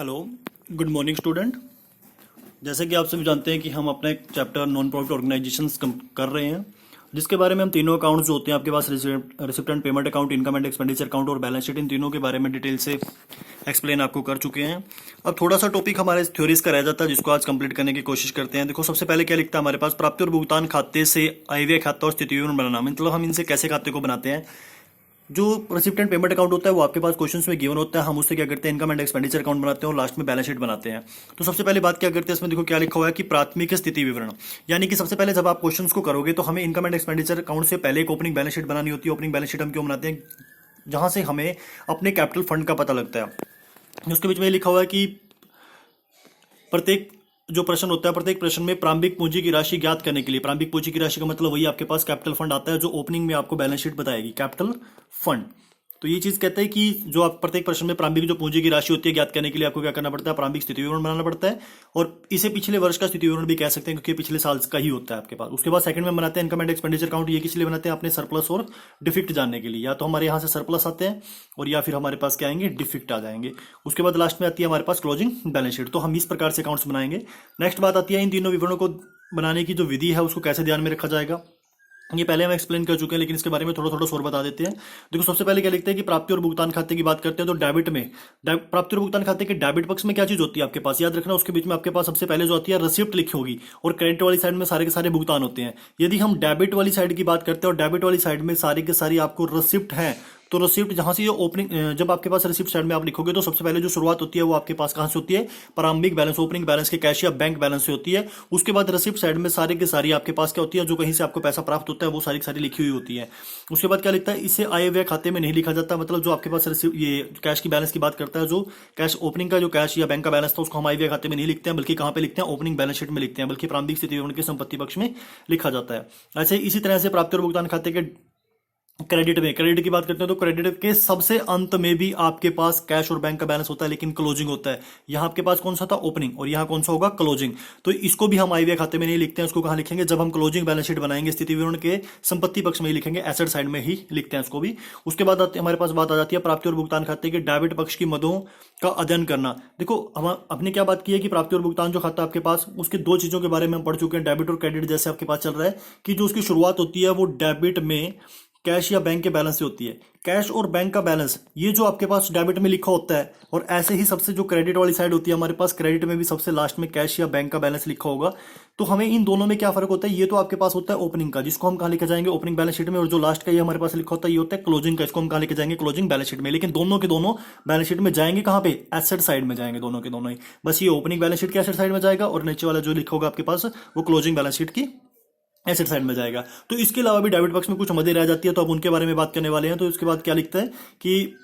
Hello, good morning student. जैसे कि आप सभी जानते हैं कि हम अपना एक चैप्टर नॉन प्रॉफिट ऑर्गेनाइजेशंस कर रहे हैं, जिसके बारे में हम तीनों अकाउंट्स जो होते हैं आपके पास, receipt and payment account, income and expenditure account और बैलेंस शीट, इन तीनों के बारे में डिटेल से एक्सप्लेन आपको कर चुके हैं। अब थोड़ा सा टॉपिक हमारे थ्योरीज का रह जाता है, जिसको आज कंप्लीट करने की कोशिश करते हैं। देखो, सबसे पहले क्या लिखता है हमारे पास, प्राप्ति और भुगतान खाते से आय व्यय खाता और स्थिति विवरण बनाना। मतलब हम इनसे कैसे खाते को बनाते हैं। जो रेसिप्टेंट पेमेंट अकाउंट होता है वो आपके पास क्वेश्चंस में गिवन होता है, हम उससे क्या करते हैं, इनकम एंड एक्सपेंडिचर अकाउंट बनाते हैं और लास्ट में बैलेंस शीट बनाते हैं। तो सबसे पहले बात क्या करते हैं इसमें, देखो क्या लिखा हुआ है कि प्राथमिक स्थिति विवरण, यानी कि सबसे पहले जब आप क्वेश्चंस को करोगे तो हमें इनकम एंड एक्सपेंडिचर अकाउंट से पहले एक ओपनिंग बैलेंस शीट बनानी होती है। ओपनिंग बैलेंस शीट हम क्यों बनाते हैं, जहां से हमें अपने कैपिटल फंड का पता लगता है। उसके बीच में लिखा हुआ है कि प्रत्येक जो प्रश्न होता है, प्रत्येक प्रश्न में प्रारंभिक पूंजी की राशि ज्ञात करने के लिए, प्रारंभिक पूंजी की राशि का मतलब वही आपके पास कैपिटल फंड आता है, जो ओपनिंग में आपको बैलेंस शीट बताएगी, कैपिटल फंड। तो ये चीज कहता है कि जो आप प्रत्येक प्रश्न में प्रारंभिक जो पूंजी की राशि होती है ज्ञात करने के लिए आपको क्या करना पड़ता है, प्रारंभिक स्थिति विवरण बनाना पड़ता है। और इसे पिछले वर्ष का स्थिति विवरण भी कह सकते हैं, क्योंकि पिछले साल का ही होता है आपके पास। उसके बाद सेकंड में बनाते हैं इनकम एंड एक्सपेंडिचर अकाउंट। ये किस लिए बनाते हैं, अपने सरप्लस और डिफिक्ट जानने के लिए। या तो हमारे यहाँ से सरप्लस आते हैं और या फिर हमारे पास क्या आएंगे, डिफिक्ट आ जाएंगे। उसके बाद लास्ट में आती है हमारे पास क्लोजिंग बैलेंस शीट। तो हम इस प्रकार से अकाउंट्स बनाएंगे। नेक्स्ट बात आती है इन तीनों विवरणों को बनाने की जो विधि है उसको कैसे ध्यान में रखा जाएगा। ये पहले हम एक्सप्लेन कर चुके हैं, लेकिन इसके बारे में थोड़ा थोड़ा और बता देते हैं। देखो, सबसे पहले क्या लिखते हैं कि प्राप्ति और भुगतान खाते की बात करते हैं तो डेबिट में, प्राप्ति और भुगतान खाते के डेबिट पक्ष में क्या चीज होती है आपके पास, याद रखना। उसके बीच में आपके पास सबसे पहले जो आती है रिसिप्ट लिखी होगी, और क्रेडिट वाली साइड में सारे के सारे भुगतान होते हैं। यदि हम डेबिट वाली साइड की बात करते हैं और डेबिट वाली साइड में सारी के सारी आपको रिसिप्ट है, तो रिसिप्ट जहां से ये ओपनिंग, जब आपके पास रिसिप्ट साइड में आप लिखोगे तो सबसे पहले जो शुरुआत होती है वो आपके पास कहां से होती है, प्रारंभिक बैलेंस, ओपनिंग बैलेंस के कैश या बैंक बैलेंस से होती है। उसके बाद रिसिप्ट साइड में सारी की सारी आपके पास क्या होती है, जो कहीं से आपको पैसा प्राप्त होता है वो सारी की सारी लिखी हुई होती है। उसके बाद क्या लिखता है, इसे आय व्यय खाते में नहीं लिखा जाता। मतलब जो आपके पास रिसिप्ट, ये कैश की बैलेंस की बात करता है, जो कैश ओपनिंग का जो कैश या बैंक का बैलेंस था उसको हम आय व्यय खाते में नहीं लिखते हैं, बल्कि कहां पे लिखते हैं, ओपनिंग बैलेंस शीट में लिखते हैं, बल्कि प्रारंभिक स्थिति विवरण के संपत्ति पक्ष में लिखा जाता है। ऐसे इसी तरह से प्राप्ति और भुगतान खाते के क्रेडिट में, क्रेडिट की बात करते हैं तो क्रेडिट के सबसे अंत में भी आपके पास कैश और बैंक का बैलेंस होता है, लेकिन क्लोजिंग होता है। यहां आपके पास कौन सा था, ओपनिंग, और यहां कौन सा होगा, क्लोजिंग। तो इसको भी हम आय व्यय खाते में नहीं लिखते हैं। उसको कहां लिखेंगे, जब हम क्लोजिंग बैलेंस शीट बनाएंगे, स्थिति विवरण के संपत्ति पक्ष में ही लिखेंगे, एसेट साइड में ही लिखते हैं उसको भी। उसके बाद हमारे पास बात आ जाती है प्राप्ति और भुगतान खाते के डेबिट पक्ष की मदों का अध्ययन करना। देखो, हम अपने क्या बात की है कि प्राप्ति और भुगतान जो खाता आपके पास, उसके दो चीजों के बारे में हम पढ़ चुके हैं, डेबिट और क्रेडिट। जैसे आपके पास चल रहा है कि जो उसकी शुरुआत होती है वो डेबिट में कैश या बैंक के बैलेंस से होती है। कैश और बैंक का बैलेंस ये जो आपके पास डेबिट में लिखा होता है, और ऐसे ही सबसे जो क्रेडिट वाली साइड होती है हमारे पास, क्रेडिट में भी सबसे लास्ट में कैश या बैंक का बैलेंस लिखा होगा। तो हमें इन दोनों में क्या फर्क होता है, ये तो आपके पास होता है ओपनिंग का, जिसको हम कहां लेके जाएंगे, ओपनिंग बैलेंस शीट में, और जो लास्ट का ये हमारे पास लिखा होता है ये होता है क्लोजिंग का, इसको हम कहां लेके जाएंगे, क्लोजिंग बैलेंस शीट में। लेकिन दोनों के दोनों बैलेंस शीट में जाएंगे कहां पे, एसेट साइड में जाएंगे दोनों के दोनों ही। बस ये ओपनिंग बैलेंस शीट के एसेट साइड में जाएगा, और नीचे वाला जो लिखा होगा आपके पास वो क्लोजिंग बैलेंस शीट की एसेट साइड में जाएगा। तो इसके अलावा भी डेबिट पक्ष में कुछ मदे रह जाती है, तो अब उनके बारे में बात करने वाले हैं। तो इसके बाद क्या लिखता है कि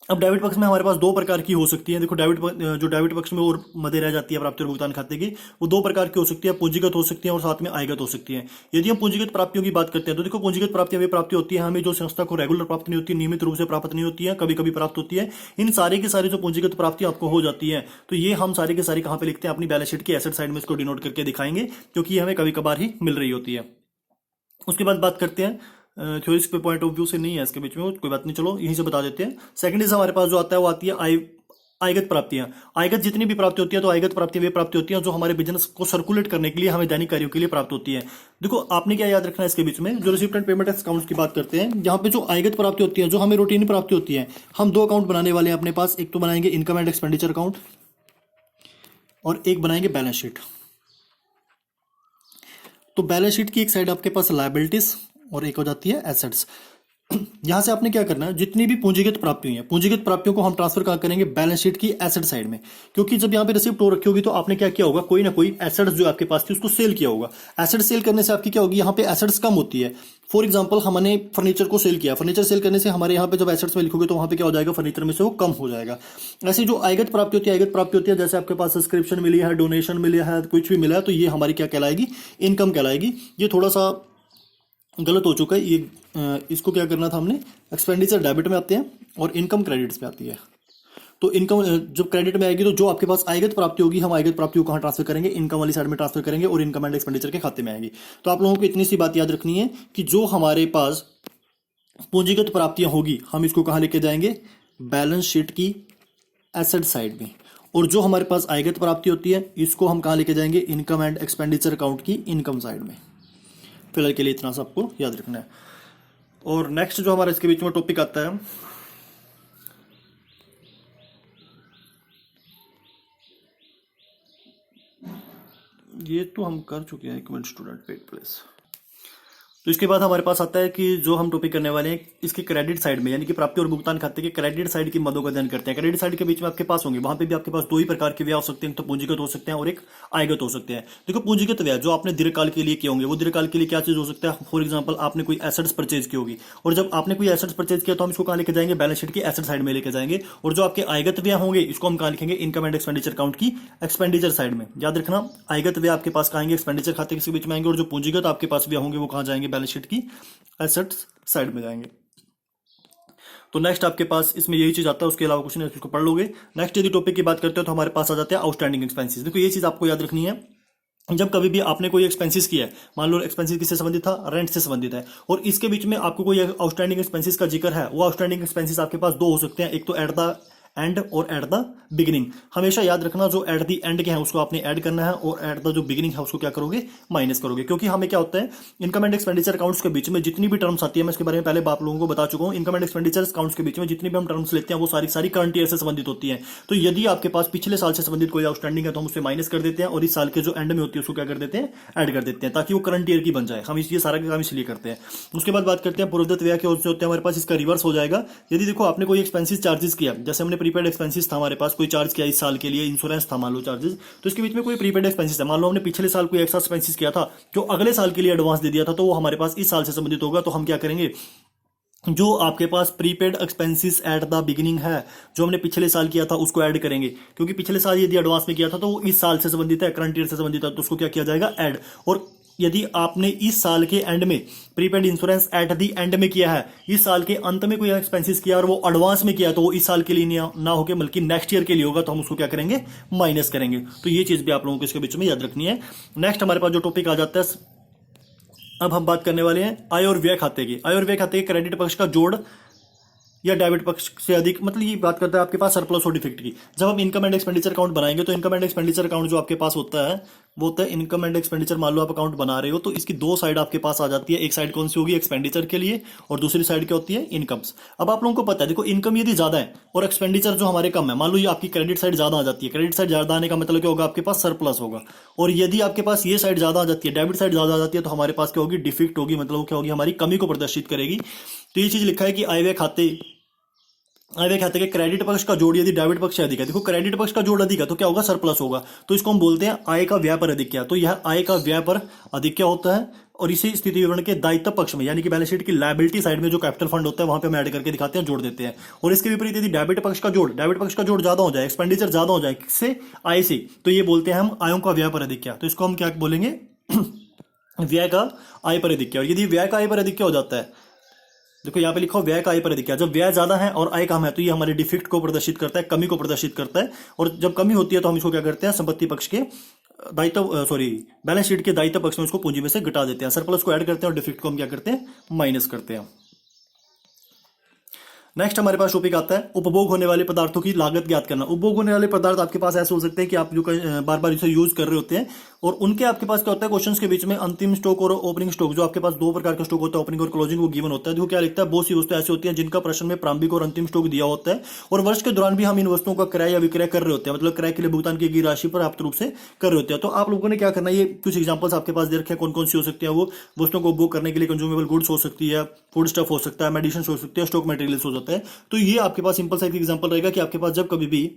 अब डेबिट पक्ष में हमारे पास दो प्रकार की हो सकती है। देखो, जो डेबिट पक्ष में और मदे रह जाती है प्राप्ति और भुगतान खाते की, वो दो प्रकार की हो सकती है, पूंजीगत हो सकती है और साथ में आयगत हो सकती है। यदि हम पूंजीगत प्राप्तियों की बात करते हैं तो देखो, पूंजीगत प्राप्तियां वे प्राप्ति होती है हमें जो संस्था को रेगुलर प्राप्त नहीं होती, नियमित रूप से प्राप्त नहीं होती है, कभी कभी प्राप्त होती है। इन सारी की सारी जो पूंजीगत प्राप्ति आपको हो जाती है, तो ये हम सारी की सारी कहां पे लिखते हैं, अपनी बैलेंस शीट की एसेट साइड में इसको डिनोट करके दिखाएंगे, क्योंकि ये हमें कभी कभार ही मिल रही होती है। उसके बाद बात करते हैं थ्योरीज पे, पॉइंट ऑफ व्यू से नहीं है इसके बीच में, कोई बात नहीं, चलो यहीं से बता देते हैं। सेकंड इज हमारे पास जो आता है वो आती है आयगत प्राप्तियां। आयगत जितनी भी प्राप्ति होती है, तो आयगत प्राप्ति वे प्राप्ति होती है जो हमारे बिजनेस को सर्कुलेट करने के लिए, हमें दैनिक कार्यों के लिए प्राप्त होती है। देखो, आपने क्या याद रखना है इसके बीच में, जो रिसिप्ट एंड पेमेंट अकाउंट्स की बात करते हैं, यहाँ पे जो आयगत प्राप्ति होती है, जो हमें रूटीन प्राप्ति होती है, हम दो अकाउंट बनाने वाले हैं अपने पास। एक तो बनाएंगे इनकम एंड एक्सपेंडिचर अकाउंट, और एक बनाएंगे बैलेंस शीट। तो बैलेंस शीट की एक साइड आपके पास लायबिलिटीज और एक हो जाती है एसेट्स। यहां से आपने क्या करना है, जितनी भी पूंजीगत प्राप्ति हुई है, पूंजीगत प्राप्तियों को हम ट्रांसफर कहां करेंगे, बैलेंस शीट की एसेट साइड में। क्योंकि जब यहां पे रिसिप्ट हो रखी होगी तो आपने क्या किया होगा, कोई ना कोई एसेट्स जो आपके पास थी उसको सेल किया होगा। एसेट सेल करने से आपकी क्या होगी, यहां पे एसेट्स कम होती है। फॉर एग्जाम्पल, हमने फर्नीचर को सेल किया, फर्नीचर सेल करने से हमारे यहाँ पे जब एसेट्स में लिखोगे तो वहां पे क्या हो जाएगा, फर्नीचर में से वो कम हो जाएगा। ऐसी जो आयगत प्राप्ति होती है, आयगत प्राप्ति होती है, जैसे आपके पास सब्सक्रिप्शन मिली है, डोनेशन मिली है, कुछ भी मिला है, तो ये हमारी क्या कहलाएगी, इनकम कहलाएगी। ये थोड़ा सा गलत हो चुका है, ये इसको क्या करना था हमने, एक्सपेंडिचर डेबिट में आते हैं और इनकम क्रेडिट्स में आती है। तो इनकम जब क्रेडिट में आएगी तो जो आपके पास आयगत प्राप्ति होगी, हम आयगत प्राप्ति को कहां ट्रांसफर करेंगे, इनकम वाली साइड में ट्रांसफर करेंगे, और इनकम एंड एक्सपेंडिचर के खाते में आएगी। तो आप लोगों को इतनी सी बात याद रखनी है कि जो हमारे पास पूंजीगत प्राप्तियां होगी, हम इसको कहां लेके जाएंगे, बैलेंस शीट की एसेट साइड में, और जो हमारे पास आयगत प्राप्ति होती है इसको हम कहाँ लेके जाएंगे, इनकम एंड एक्सपेंडिचर अकाउंट की इनकम साइड में। फिलहाल के लिए इतना सा आपको याद रखना है। और नेक्स्ट जो हमारा इसके बीच में टॉपिक आता है, ये तो हम कर चुके हैं, एक मिनट स्टूडेंट वेट प्लीज। तो इसके बाद हमारे पास आता है कि जो हम टॉपिक करने वाले हैं इसके क्रेडिट साइड में, यानी कि प्राप्ति और भुगतान खाते के क्रेडिट साइड की मदों का अध्ययन करते हैं। क्रेडिट साइड के बीच में आपके पास होंगे, वहां पे भी आपके पास दो ही प्रकार के व्यय हो सकते हैं, तो पूंजीगत हो सकते हैं और एक आयगत हो सकते हैं। देखो पूंजीगत व्यय जो आपने दीर्घकाल के लिए किए होंगे, वो दीर्घकाल के लिए क्या चीज हो सकता है, फॉर एग्जाम्पल आपने कोई एसेट्स परचेज की होगी, और जब आपने कोई एसेट्स परचेज किया तो हम इसको कहाँ लेके जाएंगे, बैलेंस शीट की एसेट साइड में लेके जाएंगे। और जो आपके आयगत व्यय होंगे इसको हम कहाँ लिखेंगे, इनकम एंड एक्सपेंडिचर अकाउंट की एक्सपेंडिचर साइड में। याद रखना, आयगत व्यय आपके पास कहाँ आएंगे, एक्सपेंडिचर खाते के बीच में आएंगे, और जो पूंजीगत आपके पास व्यय होंगे वो कहाँ जाएंगे, बैलेंस शीट की एसेट्स साइड में जाएंगे। तो नेक्स्ट आपके पास इसमें यही चीज आता है, उसके अलावा कुछ नहीं, उसको पढ़ लोगे। नेक्स्ट यदि टॉपिक की बात करते हो तो हमारे पास आ जाते हैं आउटस्टैंडिंग एक्सपेंसेस। देखो ये चीज आपको याद रखनी है, जब कभी भी आपने कोई एक्सपेंसेस किया है, मान लो एक्सपेंसेस किससे संबंधित था, रेंट से संबंधित है, और इसके बीच में आपको कोई आउटस्टैंडिंग एक्सपेंसेस का जिक्र है, वो आउटस्टैंडिंग एक्सपेंसेस आपके पास दो हो सकते हैं, एक तो एट द एंड और एट द बिगिनिंग। हमेशा याद रखना जो एट द एंड के हैं उसको आपने ऐड करना है, और एट द जो बिगिनिंग है उसको क्या करोगे, माइनस करोगे। क्योंकि हमें क्या होता है, इनकम एंड एक्सपेंडिचर अकाउंट्स के बीच में जितनी भी टर्म्स आती है, मैं इसके बारे में पहले आप लोगों को बता चुका हूं, इनकम एंड एक्सपेंडिचर अकाउंट्स के बीच में जितनी भी हम टर्म्स लेते हैं वो सारी सारी करंट ईयर से संबंधित होती है। तो यदि आपके पास पिछले साल से संबंधित कोई आउटस्टैंडिंग है तो हम उसे माइनस कर देते हैं, और इस साल के जो एंड में होती है उसको क्या कर देते हैं, ऐड कर देते हैं, ताकि वो करंट ईयर की बन जाए। हम ये सारा काम इसलिए करते हैं। उसके बाद बात करते हैं पूर्वदत्त व्यय के होते हैं हमारे पास, इसका रिवर्स हो जाएगा। यदि देखो आपने कोई एक्सपेंसिस चार्जेस किया, जैसे हमने प्रीपेड एक्सपेंसिस था, हमारे पास कोई चार्ज किया इस साल के लिए, इंश्योरेंस था मान लो चार्जेस, तो इसके बीच में कोई प्रीपेड एक्सपेंसिस है, मान लो हमने पिछले साल कोई एक्स्ट्रा एक्सपेंसिस किया था जो अगले साल के लिए एडवांस दे दिया था, तो वो हमारे पास इस साल से संबंधित होगा। तो हम क्या करेंगे, जो आपके पास prepaid expenses at the beginning है, जो हमने पिछले साल किया था उसको ऐड करेंगे, क्योंकि पिछले साल यदि एडवांस में किया था तो वो इस साल से संबंधित है, करंट ईयर से संबंधित है, तो उसको क्या किया जाएगा, ऐड। और यदि आपने इस साल के एंड में prepaid insurance at the end में किया है, इस साल के अंत में कोई एक्सपेंसेस किया और वो एडवांस में किया, तो वो इस साल के लिए ना होकर बल्कि नेक्स्ट ईयर के लिए होगा, तो हम उसको क्या करेंगे, माइनस करेंगे। तो ये चीज भी आप लोगों को इसके बीच में याद रखनी है। नेक्स्ट हमारे पास जो टॉपिक आ जाता है, अब हम बात करने वाले हैं आय और व्यय खाते की। आय और व्यय खाते के क्रेडिट पक्ष का जोड़ या डेबिट पक्ष से अधिक, मतलब ये बात करता है आपके पास सरप्लस और डिफेक्ट की। जब हम इनकम एंड एक्सपेंडिचर अकाउंट बनाएंगे तो इनकम एंड एक्सपेंडिचर अकाउंट जो आपके पास होता है वो होता है इनकम एंड एक्सपेंडिचर। मान लो आप अकाउंट बना रहे हो तो इसकी दो साइड आपके पास आ जाती है, एक साइड कौन सी होगी, एक्सपेंडिचर के लिए, और दूसरी साइड क्या होती है, इनकम्स। अब आप लोगों को पता है, देखो इनकम यदि ज्यादा है और एक्सपेंडिचर जो हमारे कम है, मान लो ये आपकी क्रेडिट साइड ज्यादा आ जाती है, क्रेडिट साइड ज्यादा आने का मतलब क्या होगा, आपके पास सरप्लस होगा। और यदि आपके पास ये साइड ज्यादा आ जाती है, डेबिट साइड ज्यादा आ जाती है, तो हमारे पास क्या होगी, डिफेक्ट होगी, मतलब क्या होगी, हमारी कमी को प्रदर्शित करेगी। तो ये चीज लिखा है कि आय व्यय खाते के क्रेडिट पक्ष का जोड़ यदि डेबिट पक्ष से अधिक है, देखो क्रेडिट पक्ष का जोड़ अधिक है तो क्या होगा, सरप्लस होगा, तो इसको हम बोलते हैं आय का व्यय पर अधिक्य। तो यह आय का व्यय पर अधिक्य होता है, और इसी स्थिति विवरण के दायित्व पक्ष में, यानी कि बैलेंस शीट की लायबिलिटी साइड में जो कैपिटल फंड होता है वहां पे हम ऐड करके दिखाते हैं, जोड़ देते हैं। और इसके विपरीत यदि डेबिट पक्ष का जोड़ ज्यादा हो जाए, एक्सपेंडिचर ज्यादा हो जाए, किससे, आय से, तो ये बोलते हैं हम आयों का व्यय पर अधिक्य। तो इसको हम क्या बोलेंगे, व्यय का आय पर अधिक्य। और यदि व्यय का आय पर अधिक्य हो जाता है, देखो यहाँ पे लिखो व्यय का आय पर अधिक्य, जब व्यय ज्यादा है और आय कम है तो ये हमारे डिफेक्ट को प्रदर्शित करता है, कमी को प्रदर्शित करता है। और जब कमी होती है तो हम इसको क्या करते हैं, संपत्ति पक्ष के बैलेंस शीट के दायित्व पक्ष में उसको पूंजी में से घटा देते हैं, सरप्लस को ऐड करते हैं और डिफेक्ट को हम क्या करते हैं, माइनस करते हैं। नेक्स्ट हमारे पास टॉपिक आता है उपभोग होने वाले पदार्थों की लागत ज्ञात करना। उपभोग होने वाले पदार्थ आपके पास ऐसे हो सकते हैं कि आप जो बार बार इसे यूज कर रहे होते हैं, और उनके आपके पास क्या होता है, क्वेश्चंस के बीच में अंतिम स्टॉक और ओपनिंग स्टॉक, जो आपके पास दो प्रकार का स्टॉक होता है, ओपनिंग और क्लोजिंग, वो गिवन होता है। देखो क्या लिखता है, बहुत सी वस्तुएं ऐसी होती हैं जिनका प्रश्न में प्रारंभिक और अंतिम स्टॉक दिया होता है, और वर्ष के दौरान भी हम इन वस्तुओं का क्रय या विक्रय कर रहे होते हैं, मतलब क्रय के लिए भुगतान की गई राशि पर्याप्त रूप से कर रहे होते हैं। तो आप लोगों ने क्या करना है, ये कुछ एग्जांपल्स आपके पास दे रखे हैं, कौन कौन सी हो सकती है वो वस्तुओं को उपभोग करने के लिए, कंज्यूमेबल गुड्स हो सकती है, फूड स्टफ हो सकता है, मेडिसिन हो सकती है, स्टॉक मटेरियल्स हो जाता है। तो ये आपके पास सिंपल सा एक एग्जांपल रहेगा कि आपके पास जब कभी भी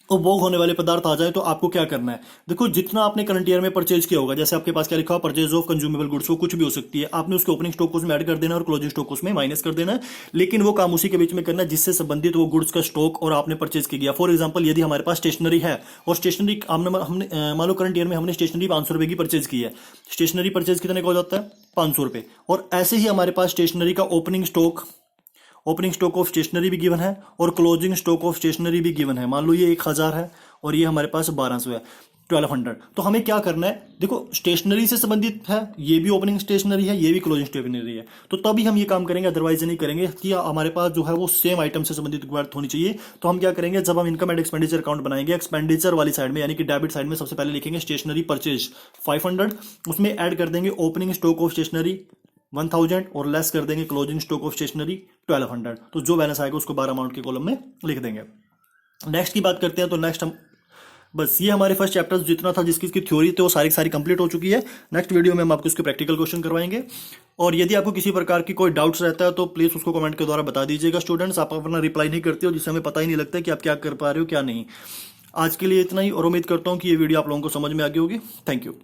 उपभोग होने वाले पदार्थ आ जाए तो आपको क्या करना है। देखो जितना आपने करंट ईयर में परचेज किया होगा, जैसे आपके पास क्या लिखा हुआ, परचेज ऑफ कंज्यूमेबल गुड्स, वो कुछ भी हो सकती है, आपने उसके ओपनिंग स्टॉक उसमें ऐड कर देना और क्लोजिंग स्टॉक उसमें माइनस कर देना है, लेकिन वो काम उसी के बीच में करना है जिससे संबंधित वो गुड्स का स्टॉक और आपने परचेज किया। फॉर एग्जाम्पल यदि हमारे पास स्टेशनरी है और स्टेशनरी हमने मान लो करंट ईयर में हमने स्टेशनरी 500 रुपए की परचेज की है, स्टेशनरी परचेज कितने का हो जाता है, 500 रुपए। और ऐसे ही हमारे पास स्टेशनरी का ओपनिंग स्टॉक ऑफ स्टेशनरी भी गिवन है और क्लोजिंग स्टॉक ऑफ स्टेशनरी भी गिवन है। मान लो ये 1000 है और ये हमारे पास 1200 है। 1200। तो हमें क्या करना है, देखो स्टेशनरी से संबंधित है, ये भी ओपनिंग स्टेशनरी है, ये भी क्लोजिंग स्टेशनरी है, तो तभी हम ये काम करेंगे, अदरवाइज नहीं करेंगे कि हमारे पास जो है वो सेम आइटम से संबंधित बात होनी चाहिए। तो हम क्या करेंगे, जब हम इनकम एंड एक्सपेंडिचर अकाउंट बनाएंगे, एक्सपेंडिचर वाली साइड में यानी कि डेबिट साइड में सबसे पहले लिखेंगे स्टेशनरी परचेज 500, उसमें ऐड कर देंगे ओपनिंग स्टॉक ऑफ स्टेशनरी 1000 और लेस कर देंगे क्लोजिंग स्टॉक ऑफ स्टेशनरी 1200। तो जो बैलेंस आएगा उसको 12 अमाउंट के कॉलम में लिख देंगे। नेक्स्ट की बात करते हैं, तो नेक्स्ट हम बस ये हमारे फर्स्ट चैप्टर जितना था जिसकी थ्योरी थी वो सारी की सारी कंप्लीट हो चुकी है। नेक्स्ट वीडियो में हम आपको इसके प्रैक्टिकल क्वेश्चन करवाएंगे। और यदि आपको किसी प्रकार की कोई डाउट्स रहता है तो प्लीज उसको कमेंट के द्वारा बता दीजिएगा स्टूडेंट्स, आप अपना रिप्लाई नहीं करते हो जिससे हमें पता ही नहीं लगता कि आप क्या कर पा रहे हो क्या नहीं। आज के लिए इतना ही और उम्मीद करता हूँ कि ये वीडियो आप लोगों को समझ में आ गई होगी। Thank you.